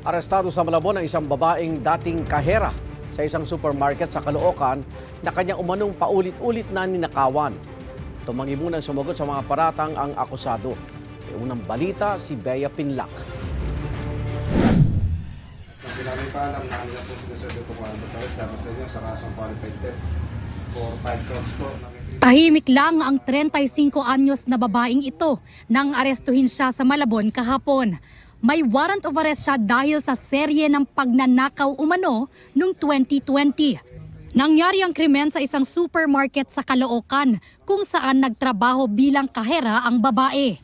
Arestado sa Malabon ang isang babaeng dating kahera sa isang supermarket sa Caloocan na kanyang umanong paulit-ulit na ninakawan. Tumangi munang sumagot sa mga paratang ang akusado. May unang balita si Bea Pinlac. Namin pa alam na kanila po sinasabi ko kung ano dapat sa inyo sa kasong qualified theft for 5 counts po. Tahimik lang ang 35 anyos na babaeng ito nang arestuhin siya sa Malabon kahapon. May warrant of arrest siya dahil sa serye ng pagnanakaw umano noong 2020. Nangyari ang krimen sa isang supermarket sa Caloocan kung saan nagtrabaho bilang kahera ang babae.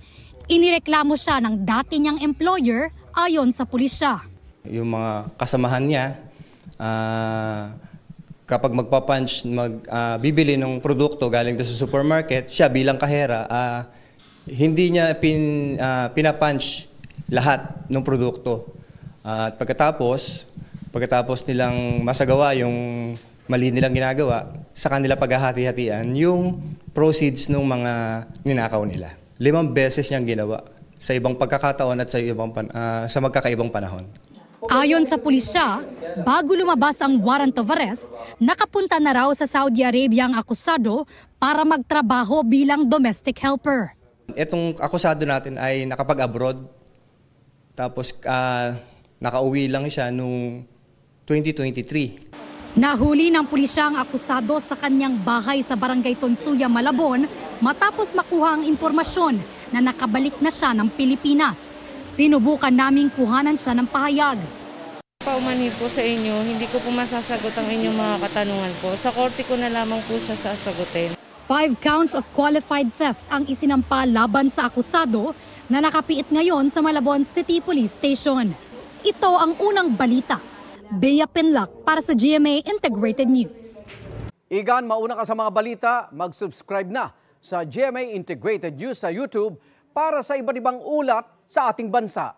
Inireklamo siya ng dati niyang employer ayon sa pulisya. Yung mga kasamahan niya, kapag bibili ng produkto galing sa supermarket, siya bilang kahera, hindi niya pinapunch lahat ng produkto. At pagkatapos nilang masagawa yung mali nilang ginagawa, sa kanila paghahati-hatian yung proceeds ng mga ninakaw nila. 5 beses niyang ginawa sa ibang pagkakataon at sa magkakaibang panahon. Ayon sa pulisya, bago lumabas ang warrant of arrest, nakapunta na raw sa Saudi Arabia ang akusado para magtrabaho bilang domestic helper. Itong akusado natin ay nakapag-abroad. Tapos nakauwi lang siya noong 2023. Nahuli ng pulisya ang akusado sa kanyang bahay sa Barangay Tonsuya, Malabon matapos makuha ang impormasyon na nakabalik na siya ng Pilipinas. Sinubukan naming kuhanan siya ng pahayag. Paumanhin po sa inyo, hindi ko po masasagot ang inyong mga katanungan po. Sa korte ko na lamang po siya sasagutin. 5 counts of qualified theft ang isinampa laban sa akusado na nakapiit ngayon sa Malabon City Police Station. Ito ang unang balita. Bea Pinlac para sa GMA Integrated News. Igan, mauna ka sa mga balita, mag-subscribe na sa GMA Integrated News sa YouTube para sa iba't ibang ulat sa ating bansa.